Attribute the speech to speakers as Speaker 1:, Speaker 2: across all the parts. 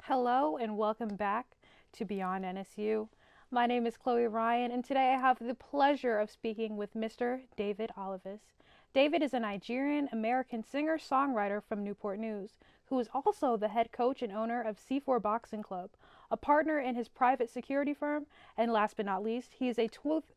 Speaker 1: Hello and welcome back to Beyond NSU. My name is Chloe Ryan, and today I have the pleasure of speaking with Mr. David Olivis. David is a Nigerian American singer songwriter from Newport News, who is also the head coach and owner of C4 Boxing Club, a partner in his private security firm, and last but not least, he is a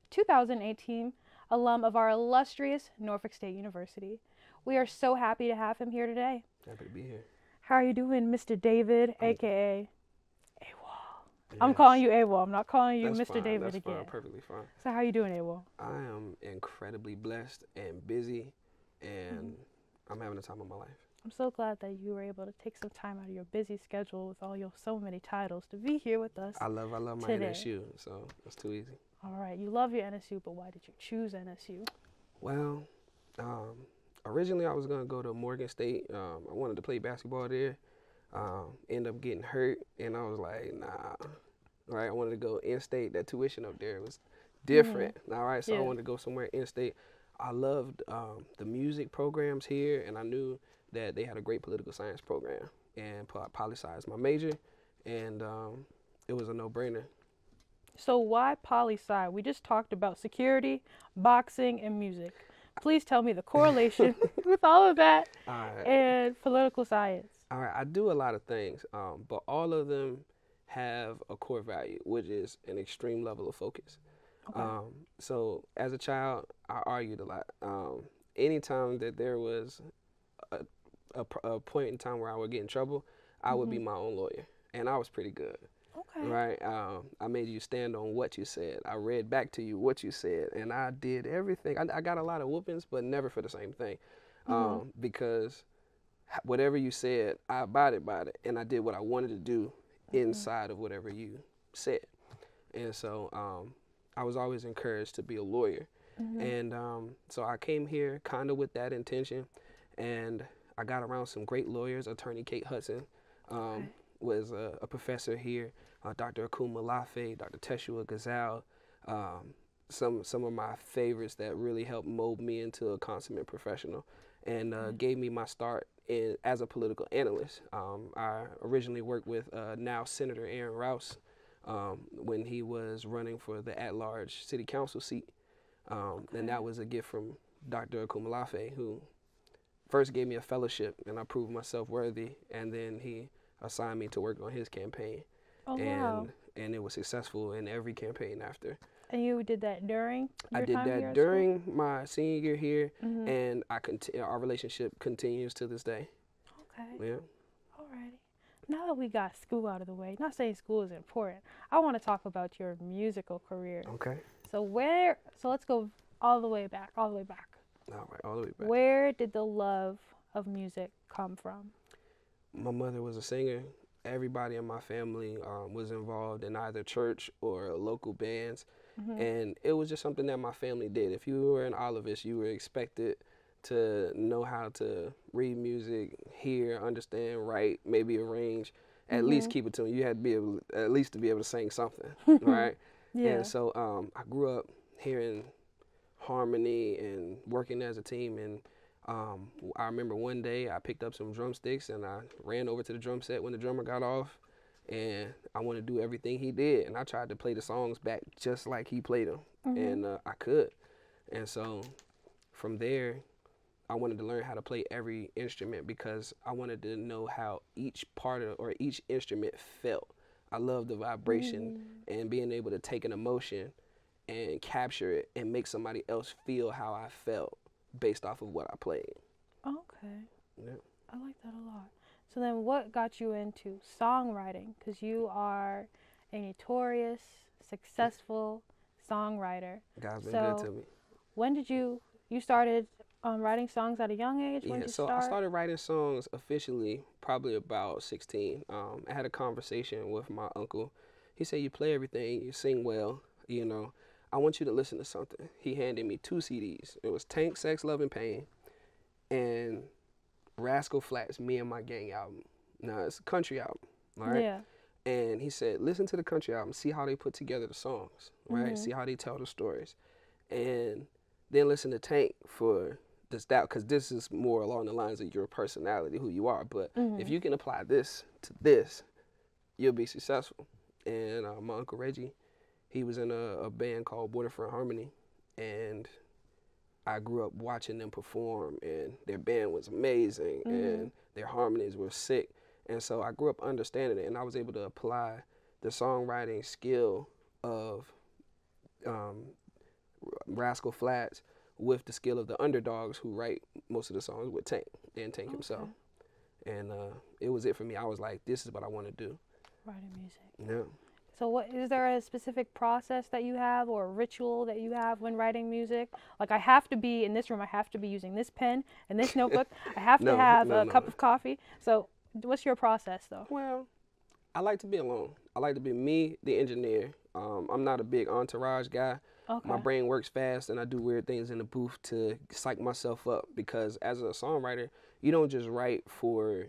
Speaker 1: 2018 alum of our illustrious Norfolk State University. We are so happy to have him here today.
Speaker 2: Happy to be here.
Speaker 1: How are you doing, Mr. David, aka AWOL? I'm
Speaker 2: Yes.
Speaker 1: calling you AWOL. I'm not calling you
Speaker 2: That's
Speaker 1: Mr.
Speaker 2: fine.
Speaker 1: David
Speaker 2: That's
Speaker 1: again.
Speaker 2: fine. Perfectly fine.
Speaker 1: So how are you doing, AWOL?
Speaker 2: I am incredibly blessed and busy, and I'm having the time of my life.
Speaker 1: I'm so glad that you were able to take some time out of your busy schedule with all your so many titles to be here with us.
Speaker 2: I love my
Speaker 1: today.
Speaker 2: NSU, so it's too easy.
Speaker 1: All right, you love your NSU, but why did you choose NSU?
Speaker 2: Well, originally I was gonna go to Morgan State. I wanted to play basketball there. Ended up getting hurt, and I was like, nah. Right, I wanted to go in-state. That tuition up there was different. All right, so I wanted to go somewhere in-state. I loved the music programs here, and I knew that they had a great political science program, and poli-sci is my major, and it was a no-brainer.
Speaker 1: So why poli-sci? We just talked about security, boxing, and music. Please tell me the correlation with all of that and political science.
Speaker 2: All right, I do a lot of things, but all of them have a core value, which is an extreme level of focus.
Speaker 1: Okay.
Speaker 2: So as a child, I argued a lot. Anytime that there was a point in time where I would get in trouble, I would be my own lawyer, and I was pretty good.
Speaker 1: Okay.
Speaker 2: Right? I made you stand on what you said. I read back to you what you said, and I did everything. I got a lot of whoopings, but never for the same thing, because whatever you said, I abided by it, and I did what I wanted to do inside of whatever you said. And so I was always encouraged to be a lawyer. And so I came here kind of with that intention, and I got around some great lawyers. Attorney Kate Hudson was a professor here, Dr. Akuma Lafe, Dr. Teshua Gazal, some of my favorites that really helped mold me into a consummate professional, and gave me my start as a political analyst. I originally worked with now Senator Aaron Rouse when he was running for the at-large city council seat, and that was a gift from Dr. Akuma Lafe, who first gave me a fellowship, and I proved myself worthy, and then he assigned me to work on his campaign.
Speaker 1: Oh,
Speaker 2: and
Speaker 1: wow.
Speaker 2: and it was successful in every campaign after.
Speaker 1: And you did that during your
Speaker 2: I did
Speaker 1: time here
Speaker 2: that
Speaker 1: at
Speaker 2: during my senior year here, and our relationship continues to this day.
Speaker 1: school? Okay.
Speaker 2: Yeah.
Speaker 1: Alrighty. Now that we got school out of the way, not saying school is important, I want to talk about your musical career.
Speaker 2: Okay.
Speaker 1: So let's go all the way back.
Speaker 2: All right, all the way back.
Speaker 1: Where did the love of music come from?
Speaker 2: My mother was a singer. Everybody in my family was involved in either church or local bands, and it was just something that my family did. If you were an Olivis, you were expected to know how to read music, hear, understand, write, maybe arrange, at least keep it to me. You had to be able, at least to be able to sing something, right?
Speaker 1: Yeah.
Speaker 2: And so I grew up hearing harmony and working as a team, and I remember one day I picked up some drumsticks and I ran over to the drum set when the drummer got off, and I wanted to do everything he did, and I tried to play the songs back just like he played them, and I could. And so from there, I wanted to learn how to play every instrument because I wanted to know how each part of or each instrument felt. I love the vibration and being able to take an emotion and capture it and make somebody else feel how I felt based off of what I played.
Speaker 1: Okay.
Speaker 2: Yeah.
Speaker 1: I like that a lot. So then what got you into songwriting? Because you are a notorious, successful songwriter.
Speaker 2: God's been
Speaker 1: So
Speaker 2: good to me.
Speaker 1: when did you started writing songs at a young age? When
Speaker 2: Yeah,
Speaker 1: did you
Speaker 2: so
Speaker 1: start?
Speaker 2: I started writing songs officially probably about 16. I had a conversation with my uncle. He said, you play everything, you sing well, you know. I want you to listen to something. He handed me 2 CDs. It was Tank, Sex, Love, and Pain, and Rascal Flatts, Me and My Gang album. Now, it's a country album, all right?
Speaker 1: Yeah.
Speaker 2: And he said, listen to the country album, see how they put together the songs, right? See how they tell the stories. And then listen to Tank for this doubt, because this is more along the lines of your personality, who you are. But if you can apply this to this, you'll be successful. And my Uncle Reggie, he was in a band called Waterfront Harmony, and I grew up watching them perform, and their band was amazing, and their harmonies were sick. And so I grew up understanding it, and I was able to apply the songwriting skill of Rascal Flatts with the skill of the Underdogs, who write most of the songs with Tank and Tank himself. And it was it for me. I was like, this is what I want to do.
Speaker 1: Writing music.
Speaker 2: Yeah.
Speaker 1: So what is there a specific process that you have or a ritual that you have when writing music? Like, I have to be in this room, I have to be using this pen and this notebook. I have to have a cup of coffee. So what's your process though?
Speaker 2: Well, I like to be alone. I like to be me, the engineer. I'm not a big entourage guy.
Speaker 1: Okay.
Speaker 2: My brain works fast, and I do weird things in the booth to psych myself up, because as a songwriter, you don't just write for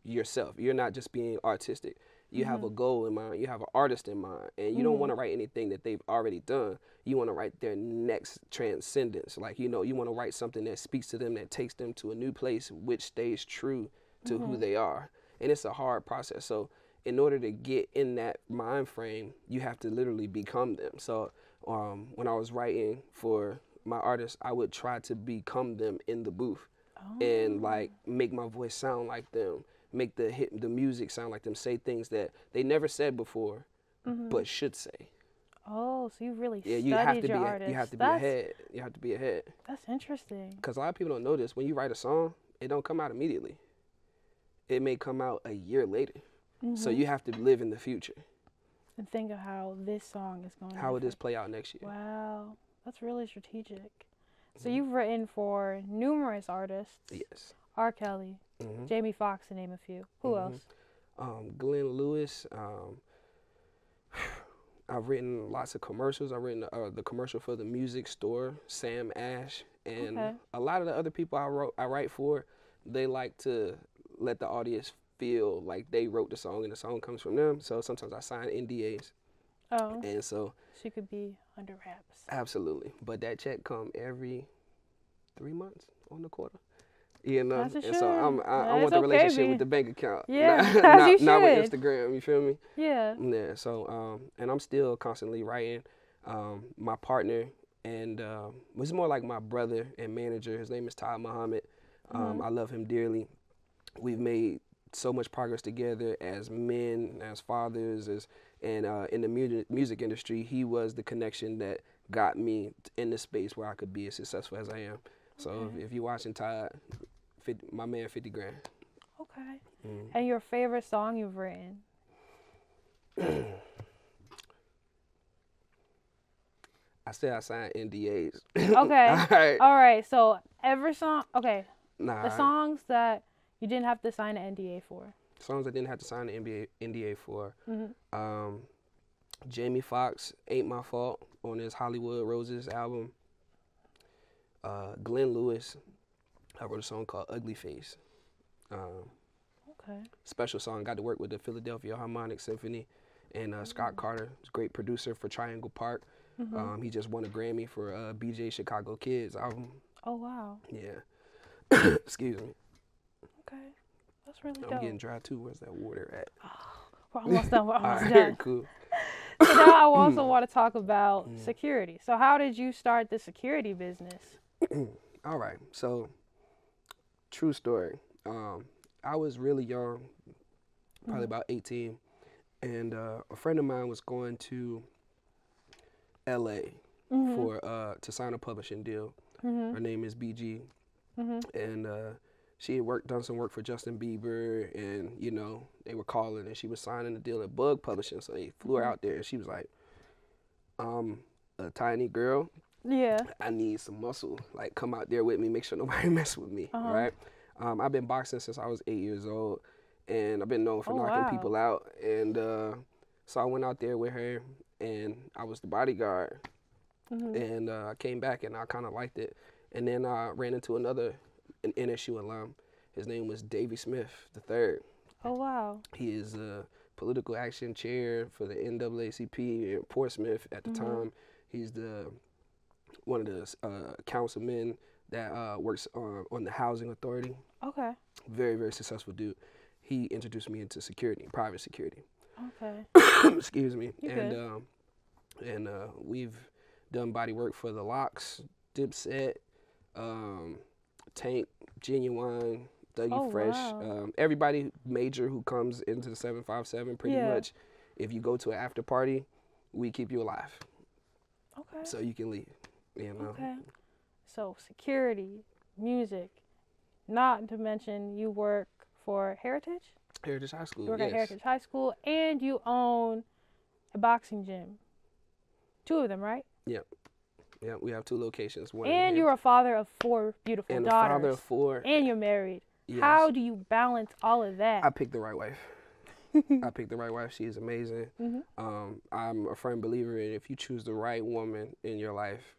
Speaker 2: yourself. You're not just being artistic. You have a goal in mind. You have an artist in mind, and you don't want to write anything that they've already done. You want to write their next transcendence. Like, you want to write something that speaks to them, that takes them to a new place, which stays true to who they are. And it's a hard process. So in order to get in that mind frame, you have to literally become them. So when I was writing for my artists, I would try to become them in the booth and like make my voice sound like them, make the music sound like them, say things that they never said before, but should say.
Speaker 1: Oh, so you really studied
Speaker 2: you have to
Speaker 1: your
Speaker 2: be
Speaker 1: artist.
Speaker 2: you have to be ahead. You have to be ahead.
Speaker 1: That's interesting.
Speaker 2: Because a lot of people don't know this. When you write a song, it don't come out immediately. It may come out a year later. So you have to live in the future.
Speaker 1: And think of how this song is going to
Speaker 2: How would this play out next year?
Speaker 1: Wow, that's really strategic. So you've written for numerous artists.
Speaker 2: Yes.
Speaker 1: R. Kelly, Jamie Foxx, to name a few. Who else?
Speaker 2: Glenn Lewis. I've written lots of commercials. I've written the commercial for the music store, Sam Ash, and a lot of the other people I write for, they like to let the audience feel like they wrote the song and the song comes from them. So sometimes I sign NDAs.
Speaker 1: Oh.
Speaker 2: And so
Speaker 1: she could be under wraps.
Speaker 2: Absolutely. But that check come every 3 months on the quarter. You know,
Speaker 1: As it
Speaker 2: and
Speaker 1: should.
Speaker 2: so I want the relationship with the bank account.
Speaker 1: Yeah,
Speaker 2: not with Instagram, you feel me?
Speaker 1: Yeah.
Speaker 2: Yeah. So and I'm still constantly writing. My partner and was more like my brother and manager. His name is Todd Muhammad. I love him dearly. We've made so much progress together as men, as fathers, and in the music industry, he was the connection that got me in the space where I could be as successful as I am. So if you're watching Todd, my man, 50 grand.
Speaker 1: Okay. And your favorite song you've written?
Speaker 2: I said I signed NDAs.
Speaker 1: Okay. All right. So every song, okay.
Speaker 2: Nah.
Speaker 1: The songs that you didn't have to sign an NDA for.
Speaker 2: Songs I didn't have to sign an NDA for. Jamie Foxx, Ain't My Fault, on his Hollywood Roses album. Glenn Lewis, I wrote a song called Ugly Face.
Speaker 1: Okay.
Speaker 2: Special song, got to work with the Philadelphia Harmonic Symphony, and Scott Carter, who's a great producer for Triangle Park. He just won a Grammy for BJ Chicago Kids album.
Speaker 1: Oh, wow.
Speaker 2: Yeah. Excuse me.
Speaker 1: Okay. That's really dope.
Speaker 2: I'm getting dry too. Where's that water at?
Speaker 1: We're almost done. We're almost
Speaker 2: All
Speaker 1: done.
Speaker 2: right, cool.
Speaker 1: So now I also want to talk about security. So how did you start the security business?
Speaker 2: All right. So, true story. I was really young, probably about 18, and a friend of mine was going to LA for to sign a publishing deal. Her name is BG, and she had done some work for Justin Bieber, and you know they were calling, and she was signing a deal at Bug Publishing. So they flew her out there, and she was like, "I'm a tiny girl.
Speaker 1: Yeah.
Speaker 2: I need some muscle. Like, come out there with me. Make sure nobody mess with me." Right? I've been boxing since I was 8 years old, and I've been known for knocking people out. And so I went out there with her, and I was the bodyguard. And I came back, and I kind of liked it. And then I ran into an NSU alum. His name was Davy Smith III.
Speaker 1: Oh, wow.
Speaker 2: He is a political action chair for the NAACP in Portsmouth at the time. He's one of the councilmen that works on the housing authority.
Speaker 1: Okay.
Speaker 2: Very, very successful dude. He introduced me into security, private security.
Speaker 1: Okay.
Speaker 2: Excuse me.
Speaker 1: You
Speaker 2: And
Speaker 1: good.
Speaker 2: we've done body work for the Locks, Dipset, um, Tank, Genuine, Dougie
Speaker 1: Oh,
Speaker 2: Fresh,
Speaker 1: wow.
Speaker 2: everybody major who comes into the 757. Pretty
Speaker 1: Yeah.
Speaker 2: much, if you go to an after party, we keep you alive,
Speaker 1: Okay.
Speaker 2: so you can leave. You know,
Speaker 1: Okay. So, security, music, not to mention you work for Heritage.
Speaker 2: Heritage High
Speaker 1: You
Speaker 2: School,
Speaker 1: work at
Speaker 2: yes.
Speaker 1: Heritage High School, and you own a boxing gym. Two of them, right?
Speaker 2: Yep, yep. We have two locations, one in
Speaker 1: And you're a father of 4 beautiful
Speaker 2: and a father
Speaker 1: daughters.
Speaker 2: of 4.
Speaker 1: And you're married.
Speaker 2: Yes,
Speaker 1: How do you balance all of that?
Speaker 2: I picked the right wife. I picked the right wife. She is amazing.
Speaker 1: Hmm.
Speaker 2: I'm a firm believer in if you choose the right woman in your life,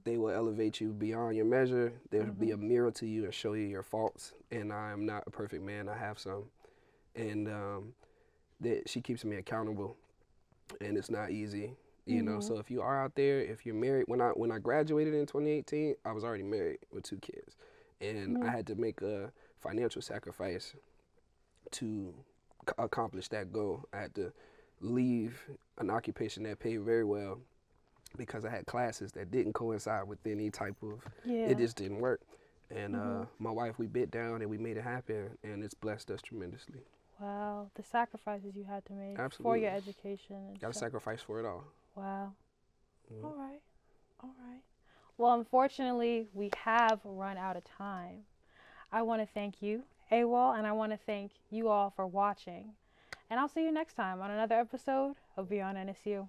Speaker 2: they will elevate you beyond your measure. They'll be a mirror to you and show you your faults. And I am not a perfect man. I have some. And that she keeps me accountable. And it's not easy, you know. So if you are out there, if you're married, when I graduated in 2018, I was already married with 2 kids. And I had to make a financial sacrifice to accomplish that goal. I had to leave an occupation that paid very well because I had classes that didn't coincide with any type of,
Speaker 1: Yeah.
Speaker 2: it just didn't work. And my wife, we bit down and we made it happen, and it's blessed us tremendously.
Speaker 1: Wow. The sacrifices you had to make for
Speaker 2: Absolutely.
Speaker 1: your education. And
Speaker 2: Got to
Speaker 1: stuff.
Speaker 2: sacrifice for it all.
Speaker 1: Wow. All right. All right. Well, unfortunately, we have run out of time. I want to thank you, AWOL, and I want to thank you all for watching. And I'll see you next time on another episode of Beyond NSU.